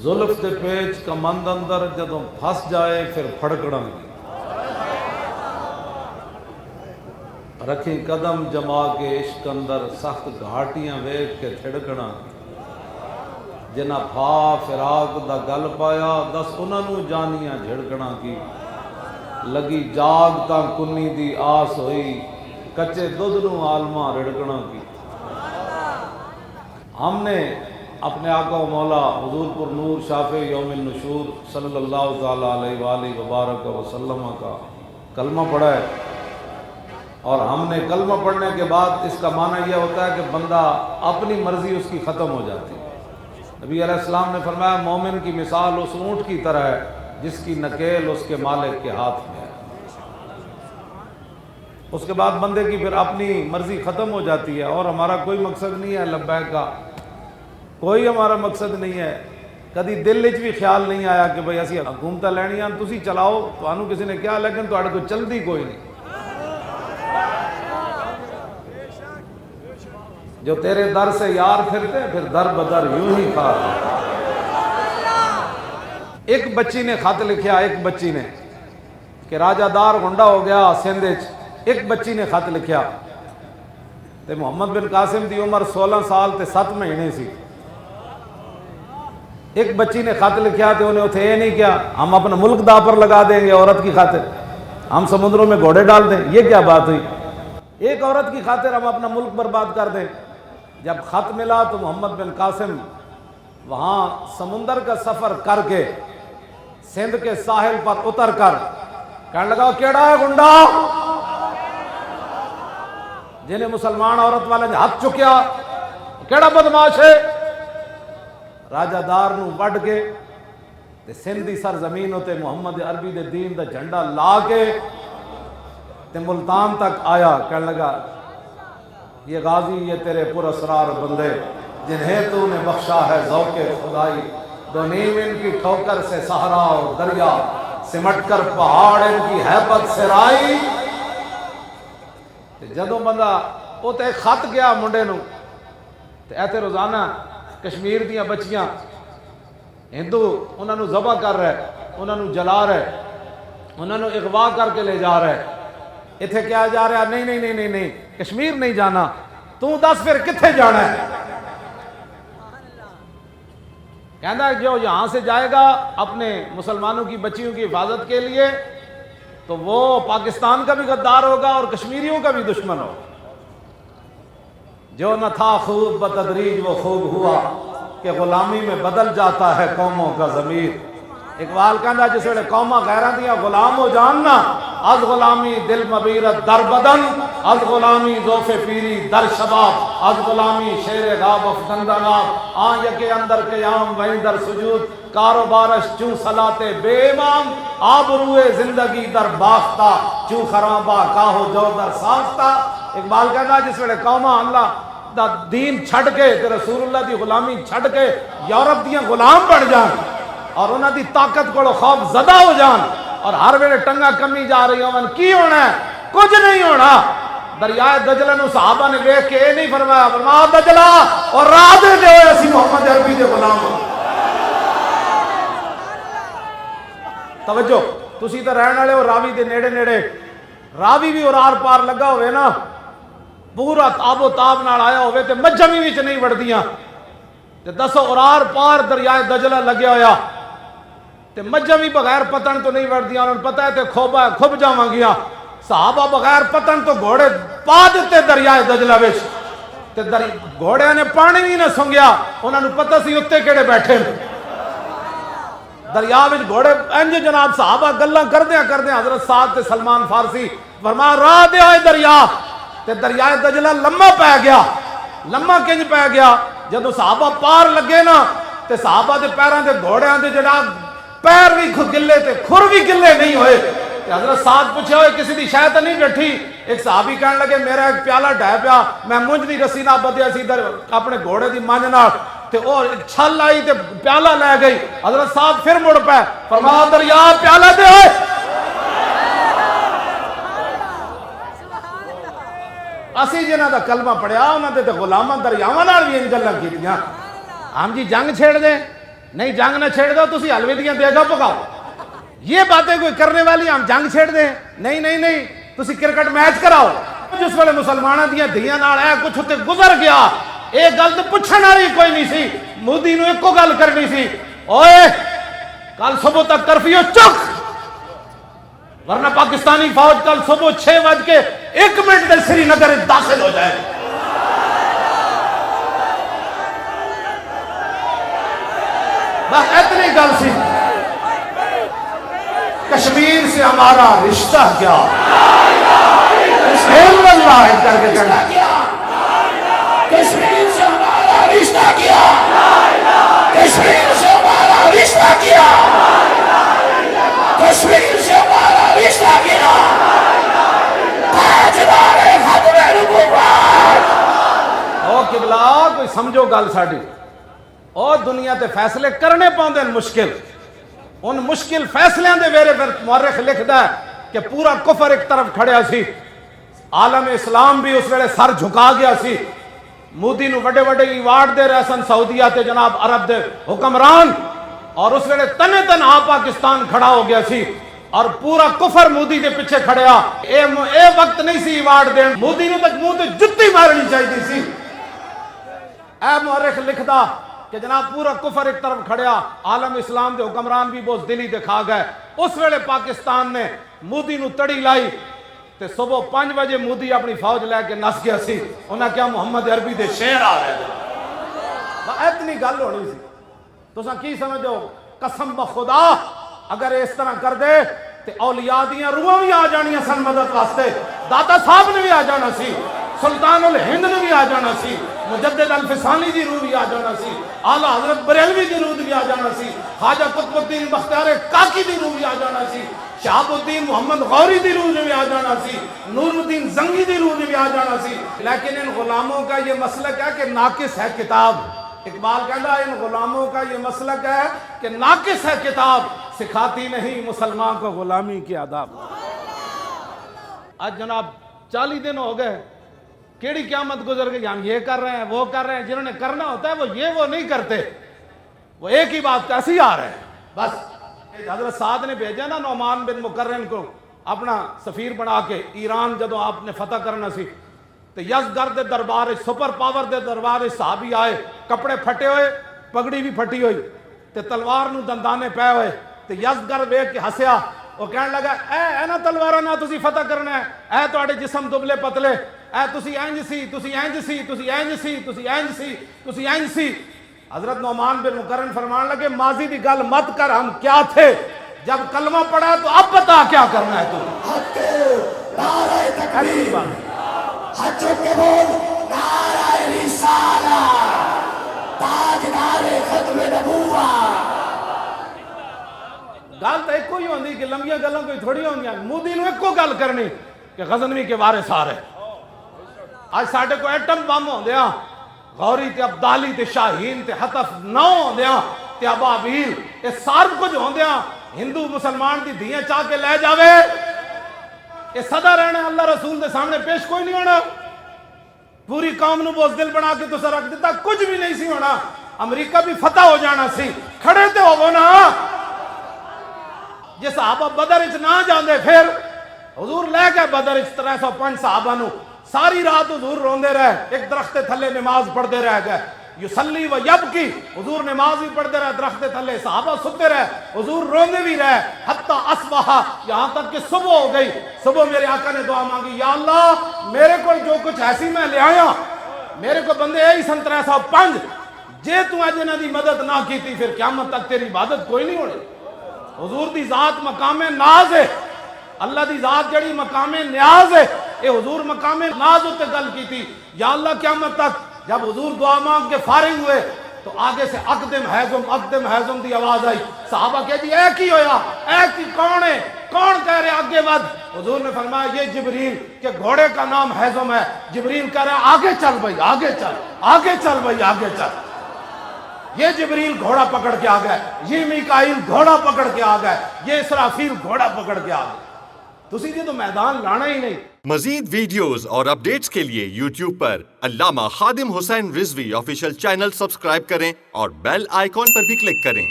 زلف دے پیچ کمند اندر جدوں پھس جائے پھر پھڑکڑاں گی، رکھی قدم جما کے عشق اندر سخت گھاٹیاں ویکھ کے تھڑکنا، جنہ پھا فراق دا گل پایا دس انہاں نوں جانیاں جھڑکنا کی، لگی جاگ تاں کنی دی آس ہوئی کچے دودھ نوں عالماں رڑکنا کی۔ ہم نے اپنے آقا و مولا حضور پر نور شافع یوم النشور صلی اللہ تعالیٰ علیہ وآلہ وبارک وسلم کا کلمہ پڑھا ہے، اور ہم نے کلمہ پڑھنے کے بعد اس کا معنی یہ ہوتا ہے کہ بندہ اپنی مرضی اس کی ختم ہو جاتی ہے۔ نبی علیہ السلام نے فرمایا مومن کی مثال اس اونٹ کی طرح ہے جس کی نکیل اس کے مالک کے ہاتھ میں ہے۔ اس کے بعد بندے کی پھر اپنی مرضی ختم ہو جاتی ہے، اور ہمارا کوئی مقصد نہیں ہے لبیک کا، کوئی ہمارا مقصد نہیں ہے۔ کدی دل وچ بھی خیال نہیں آیا کہ بھئی اسی حکومتاں لینیاں تسی چلاؤ، تانوں کسی نے کیا، لیکن تہاڈے کوئی چلدی کوئی نہیں۔ جو تیرے در سے یار پھرتے پھر در بدر یوں ہی کھا۔ ایک بچی نے خط لکھیا، ایک بچی نے کہ راجہ دار گنڈا ہو گیا سندھ وچ، ایک بچی نے خط لکھیا تے محمد بن قاسم دی عمر 16 سال تے 7 مہینے سی۔ ایک بچی نے خط لکھیا تے انہیں اتھے یہ نہیں کیا ہم اپنا ملک دا پر لگا دیں گے عورت کی خاطر، ہم سمندروں میں گھوڑے ڈال دیں، یہ کیا بات ہوئی؟ ایک عورت کی خاطر ہم اپنا ملک برباد کر دیں۔ جب خط ملا تو محمد بن قاسم وہاں سمندر کا سفر کر کے سندھ کے ساحل پر اتر کر کہنے لگا کیڑا ہے گنڈا جنہیں مسلمان عورت والے نے ہاتھ چکیا، کیڑا بدماش ہے؟ راجہ دار نو وڈ کے تے سندھی سرزمین ہوتے محمد عربی دے دین دا جھنڈا لا کے تے ملتان تک آیا، کہنے لگا یہ غازی یہ تیرے پر اسرار بندے جنہیں تو نے بخشا ہے ذوق خدائی، دو نیم ان کی ٹھوکر سے صحرا اور دریا سمٹ کر پہاڑ ان کی ہیبت سے رائی۔ جدوں بندہ وہ تے خط گیا منڈے نو تے ایتھے روزانہ کشمیر دیاں بچیاں ہندو انہاں نو ذبح کر رہے، انہاں نو جلا رہے، انہاں نو اغوا کر کے لے جا رہے، اتھے کیا جا رہا نہیں نہیں نہیں نہیں نہیں کشمیر نہیں جانا، تو دس پھر کتھے جانا ہے؟ کہنا جو یہاں سے جائے گا اپنے مسلمانوں کی بچیوں کی حفاظت کے لیے تو وہ پاکستان کا بھی غدار ہوگا اور کشمیریوں کا بھی دشمن ہوگا۔ جو نہ تھا خوب بتدریج وہ خوب ہوا کہ غلامی میں بدل جاتا ہے قوموں کا ضمیر۔ اقبال کہنا جس ویلے قوماں غیراں دیاں غلام ہو جاننا، از غلامی دل مبیرت در بدن، از غلامی ذوف پیری در شباب، از غلامی شیر غاب افکندا ناب، آن یکے اندر قیام وہیں در سجود، کاروبارش چوں صلاتے بے امام، آبروئے زندگی در باختہ چوں خرابہ کاہو جو در ساختہ۔ اقبال کہنا جس ویلے قوماں اللہ دا دین چھڑ کے تے رسول اللہ دی غلامی چھڑ کے یورپ دیاں غلام بن جان اور انہاں دی طاقت کو خوف زدہ ہو جان اور ہر ویلے ٹنگا کمی جا رہی ہوں کی ہونا ہے؟ کچھ نہیں ہونا۔ دریائے دجلہ نو صحابہ نے دیکھ کے اے نہیں فرمایا، فرمایا دجلہ اور راہ دے دے ہوئے اسی محمد عربی دے غلام ہوں۔ توجہ تسی تے رہن والے ہو راوی دے نیڑے نیڑے، راوی بھی اور آر پار لگا ہوئے نا، پورا تاب و تاب نال آیا ہوئے تے مجھمی وچ نہیں وڑدیاں تے دسو اور آر پار دریائے دجلہ لگیا ہویا تے مجھمی بغیر پتن تو نہیں وڑدیاں، انہوں نے پتہ ہے تے کھوبا ہے کھب جاواں گیا۔ صحابہ بغیر پتن تو گھوڑے پا دیتے دریائے دجلہ وچ تے گھوڑے نے پانی بھی نہ سنگیا، انہوں نے پتہ سی اتے کیڑے بیٹھے دریا وچ گھوڑے انج جناب صحابہ گلاں کردیاں حضرت سعد تے سلمان فارسی فرمایا راہ دے ہوئے دریا تے دریائے دجلہ لمحہ پہ گیا۔ لمحہ کنج پہ گیا جدو صحابہ پار لگے نا تے صحابہ دے پیراں دے گھوڑیاں دے جناب پیر بھی گلے تے کھر بھی گلے نہیں ہوئے۔ حضرت سعد پوچھے ہوئے کسی دی شاید نہیں بیٹھی، ایک صحابی کہنے لگے میرا ایک پیالہ ڈھہ پیا، میں مجھ دی رسی نہ بدیا سی در اپنے گھوڑے دی مانج نال تے اور ایک چھل آئی تے پیالہ لے گئی۔ حضرت سعد پھر مڑ پہ فرمایا دریا پیالہ دے ہوئے۔ اسی جنہاں دا کلمہ پڑھیا انہاں دے تے غلاماں دریاواں نال بھی ان گلاں کیتیاں، ہم جی جنگ چھیڑ دیں نہیں جنگ نہ چھیڑ دو تسی حلوے دیاں دیگا پکاؤ. یہ باتیں کوئی کرنے والی ہم جنگ چھیڑ دیں؟ نہیں نہیں نہیں، تسی کرکٹ میچ کراؤ. جس ویلے مسلمانوں دیاں دھیاں نال اے کچھ تے گزر گیا، اے گل تے پوچھن والی کوئی نہیں سی. مودی نو ایکو گل کرنی سی، اوئے کل صبح تک کرفیو چک، ورنہ پاکستانی فوج کل صبح 6:01 دے سری نگر داخل ہو جائے. بس اتنی گل سی. کشمیر سے ہمارا رشتہ کیا، اللہ کر کے چڑھا. کشمیر سے ہمارا رشتہ کیا، کشمیر سے ہمارا رشتہ کیا، کشمیر سے ہمارا رشتہ کیا. تاجدار ختم نبوت. او قبلہ کوئی سمجھو گل ساڈی. او دنیا تے فیصلے کرنے پاؤندے مشکل، ان مشکل فیصلیاں دے ویرے پھر مورخ لکھدا ہے کہ پورا کفر ایک طرف کھڑیا سی، عالم اسلام بھی اس ویلے سر جھکا گیا سی. مودی نو وڈے وڈے ایوارڈ دے رہے سن سعودیہ تے جناب عرب دے حکمران، اور اس ویلے تنے تنہا پاکستان کھڑا ہو گیا سی اور پورا کفر مودی دے پیچھے کھڑیا. اے وقت نہیں سی ایوارڈ دین، مودی نو تک منہ تے جتی مارنی چاہیے سی. اے مورخ لکھدا کہ جناب پورا کفر ایک طرف کھڑیا، عالم اسلام دے حکمران بھی بہت دلی دکھا گئے. اس ویلے پاکستان نے مودی نو تڑی لائی تے صبح 5 بجے مودی اپنی فوج لے کے نس گیا سی. انہاں کیا محمد عربی دے شعر آ رہے ہیں. اتنی گل ہونی سی. تساں کی سمجھو؟ قسم بخدا اگر اس طرح کر دے تے اولیاء دیاں روحاں بھی آ جانیاں سن مدد واسطے. داتا صاحب نے بھی آ جانا سی، سلطان الہند نے بھی آ جانا سی، مجدد الفسانی دی روح بھی آ جانا سی، اعلیٰ حضرت بریلوی دی روح بھی آ جانا سی، خواجہ قطب الدین بختیار کاکی دی روح بھی آ جانا سی، شہاب الدین محمد غوری دی روح بھی آ جانا سی، نور الدین زنگی دی روح بھی آ جانا سی. لیکن ان غلاموں کا یہ مسلک ہے کہ ناقص ہے کتاب. اقبال کہتا ہے ان غلاموں کا یہ مسلک ہے کہ ناقص ہے کتاب، سکھاتی نہیں مسلمان کو غلامی کی آداب. آج جناب 40 دن ہو گئے، کیڑی قیامت گزر گئی. ہم یہ کر رہے ہیں وہ کر رہے ہیں، جنہوں نے کرنا ہوتا ہے وہ یہ وہ نہیں کرتے، وہ ایک ہی بات کیسی آ رہے ہیں. بس حضرت سعد نے بھیجا نا نعمان بن مقرن کو اپنا سفیر بنا کے ایران، جدو آپ نے فتح کرنا سی تو یزدگرد دے دربار سپر پاور دے دربار صحابی آئے، کپڑے پھٹے ہوئے، پگڑی بھی پھٹی ہوئی تے تلوار نو دندانے پے ہوئے. تے یزدگرد ویکھ کے ہسیا، وہ کہنے لگا اے نا تلوارا نہ تسی فتح کرنا ہے، اے تواڈے جسم دبلے پتلے، اے تسی اینج سی، تسی اینج سی، تسی اینج سی، تسی اینج سی، تسی اینج سی. حضرت نعمان بن مقرن فرمان لگے ماضی دی گل مت کر، ہم کیا تھے جب کلمہ پڑھا تو اب بتا کیا کرنا ہے تو. نعرہ تکبیر، حج کے بول، نعرہ رسالہ، تاجدار ختم نبوت. گل تو ایک ہی ہوندی کہ لمبیاں گلاں کوئی تھوڑی ہوندیاں. مودی نو ایک گل کرنی کہ غزنوی کے وارث آ رہے. آج ساڈے کو ایٹم بم ہوندیاں، غوری تے عبدالی تے شاہین تے حتف 9 ہوندیاں تے ابابیل، اے سارے کچھ ہوندیاں ہندو مسلمان دی دھیاں چاہ کے لے جاوے، اے سدا رہنا اللہ رسول دے سامنے پیش کوئی نہیں ہونا. پوری قوم نو بزدل بنا کے تو رکھ دیتا، کچھ بھی نہیں سی ہونا. امریکہ بھی فتح ہو جانا سی. کھڑے تے ہوو نا. جے صحابہ بدر اچ نہ جاندے پھر حضور لے گئے بدر اچ 305 صحابہ نو. ساری رات حضور روندے رہے، ایک درخت تھلے نماز پڑھتے رہ گئے. یصلی و یبکی، حضور نماز بھی پڑھتے رہے درخت تھلے، صحابہ ستے رہے، حضور روندے بھی رہے. حتی اصبح، یہاں تک کہ صبح ہو گئی. صبح میرے آقا نے دعا مانگی، یا اللہ میرے کو جو کچھ ایسی میں لے آیا، میرے کو بندے یہی سن 305، جے تو اج انہاں دی مدد نہ کیتی پھر قیامت تک تیری عبادت کوئی نہیں ہونی. حضور دی ذات مقام ناز ہے، اللہ دی ذات جڑی مقام نیاز ہے، اے حضور مقام ناز ہوتے گل کی تھی. یا اللہ قیامت تک جب حضور دعا مانگ کے فارغ ہوئے تو آگے سے اقدم حیزم دی آواز آئی. صحابہ کہہ جی اے کی ہویا، اے کی کون ہے، کون کہہ رہے آگے ود؟ حضور نے فرمایا یہ جبریل، کہ گھوڑے کا نام حیزم ہے. جبریل کہہ رہا ہے آگے چل بھائی، آگے چل، آگے چل بھائی، آگے چل. یہ جبریل گھوڑا پکڑ کے آ گئے، یہ میکائیل گھوڑا پکڑ کے آ گئے، یہ اسرافیل گھوڑا پکڑ کے آ گئے. تسی جی تو میدان لانا ہی نہیں. مزید ویڈیوز اور اپڈیٹس کے لیے یوٹیوب پر علامہ Khadim Hussain Rizvi official channel subscribe کریں اور بیل آئیکن پر بھی کلک کریں.